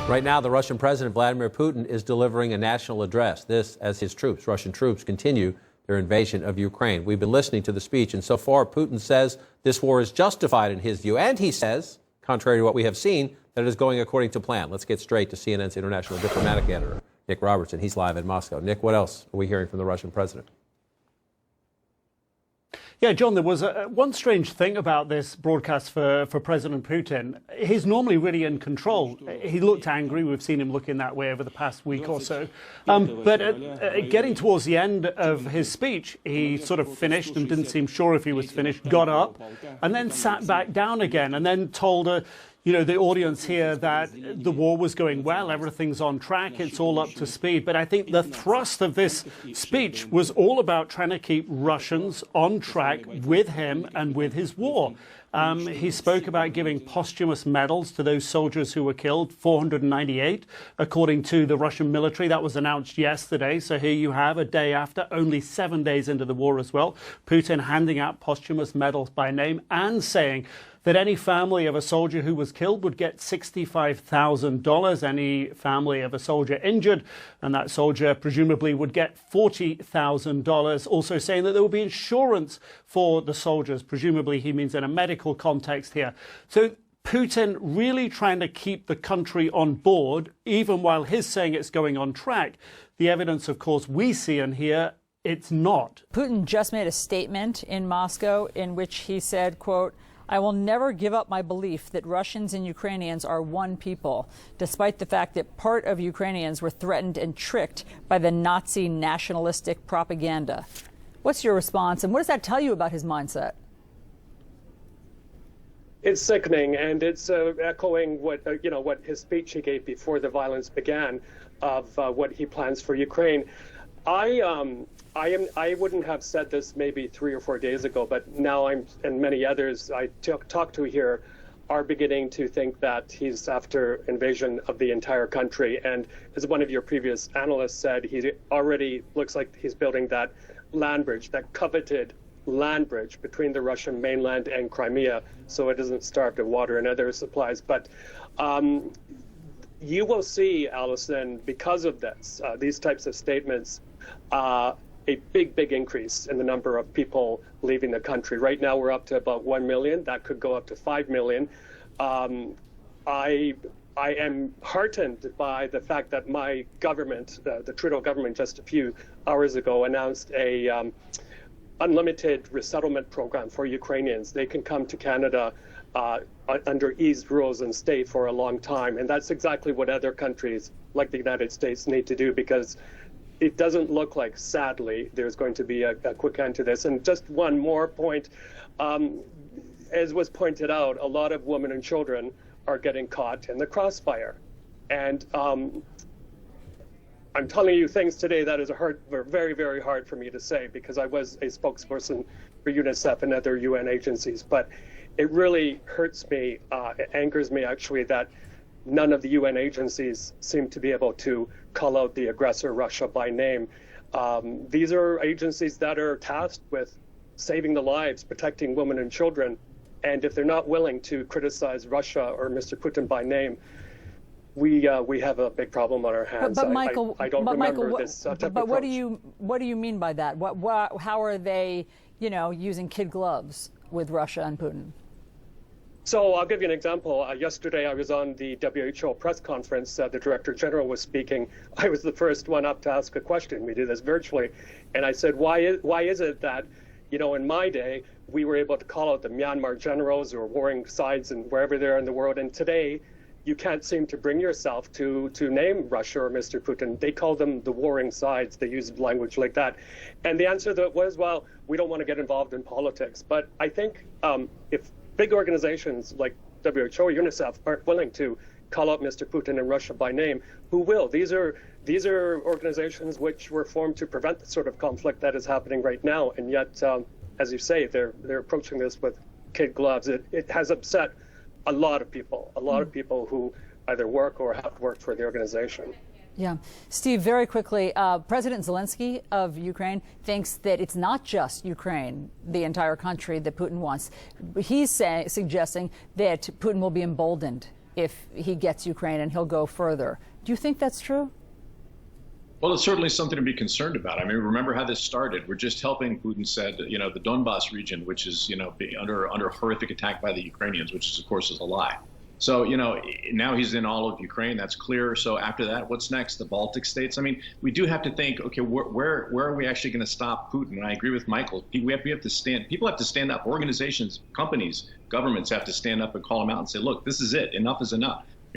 Right now, the Russian President, Vladimir Putin, is delivering a national address. This as his troops, Russian troops, continue their invasion of Ukraine. We've been listening to the speech, and so far, Putin says this war is justified in his view. And he says, contrary to what we have seen, that it is going according to plan. Let's get straight to CNN's international diplomatic editor, Nick Robertson. He's live in Moscow. Nick, what else are we hearing from the Russian president? Yeah, John, there was one strange thing about this broadcast for President Putin. He's normally really in control. He looked angry. We've seen him looking that way over the past week or so. But getting towards the end of his speech, he sort of finished and didn't seem sure if he was finished, got up, and then sat back down again, and then told the audience here that the war was going well, everything's on track, it's all up to speed. But I think the thrust of this speech was all about trying to keep Russians on track with him and with his war. He spoke about giving posthumous medals to those soldiers who were killed, 498, according to the Russian military. That was announced yesterday. So here you have, a day after, only 7 days into the war as well, Putin handing out posthumous medals by name and saying that any family of a soldier who was killed would get $65,000, any family of a soldier injured, and that soldier presumably would get $40,000, also saying that there will be insurance for the soldiers. Presumably he means in a medical context here. So Putin really trying to keep the country on board, even while he's saying it's going on track. The evidence, of course, we see and hear, it's not. Putin just made a statement in Moscow in which he said, quote, "I will never give up my belief that Russians and Ukrainians are one people, despite the fact that part of Ukrainians were threatened and tricked by the Nazi nationalistic propaganda." What's your response, and what does that tell you about his mindset? It's sickening, and it's echoing what his speech he gave before the violence began, of what he plans for Ukraine. I wouldn't have said this maybe 3 or 4 days ago, but now and many others I talk to here are beginning to think that he's after invasion of the entire country. And as one of your previous analysts said, he already looks like he's building that land bridge, that coveted land bridge between the Russian mainland and Crimea, so it doesn't starve to water and other supplies. But you will see, Allison, because of this, these types of statements, a big increase in the number of people leaving the country. Right now, we're up to about 1 million. That could go up to 5 million. I am heartened by the fact that my government, the Trudeau government, just a few hours ago announced a unlimited resettlement program for Ukrainians. They can come to Canada under eased rules and stay for a long time. And that's exactly what other countries like the United States need to do, because it doesn't look like, sadly, there's going to be a quick end to this. And just one more point, as was pointed out, a lot of women and children are getting caught in the crossfire. And I'm telling you things today that is very, very hard for me to say, because I was a spokesperson for UNICEF and other UN agencies. But it really hurts me, it angers me actually, that none of the UN agencies seem to be able to call out the aggressor, Russia, by name. These are agencies that are tasked with saving the lives, protecting women and children. And if they're not willing to criticize Russia or Mr. Putin by name, we have a big problem on our hands. But Michael, I don't remember this type of But what approach. do you mean by that? How are they, using kid gloves with Russia and Putin? So I'll give you an example. Yesterday I was on the WHO press conference. The Director General was speaking. I was the first one up to ask a question. We did this virtually. And I said, why is it that, in my day, we were able to call out the Myanmar generals or warring sides and wherever they're in the world. And today, you can't seem to bring yourself to name Russia or Mr. Putin. They call them the warring sides. They use language like that. And the answer to that was, well, we don't want to get involved in politics. But I think if big organizations like WHO or UNICEF aren't willing to call out Mr. Putin and Russia by name, who will? These are organizations which were formed to prevent the sort of conflict that is happening right now. And yet, as you say, they're approaching this with kid gloves. It has upset a lot of people who either work or have worked for the organization. Yeah. Steve, very quickly, President Zelensky of Ukraine thinks that it's not just Ukraine, the entire country, that Putin wants. He's suggesting that Putin will be emboldened if he gets Ukraine, and he'll go further. Do you think that's true? Well, it's certainly something to be concerned about. I mean, remember how this started. We're just helping, Putin said, the Donbas region, which is, being under horrific attack by the Ukrainians, which is, of course, is a lie. So, now he's in all of Ukraine. That's clear. So after that, what's next? The Baltic states? I mean, we do have to think, okay, where are we actually going to stop Putin? And I agree with Michael. We have to stand. People have to stand up. Organizations, companies, governments have to stand up and call him out and say, look, this is it. Enough is enough.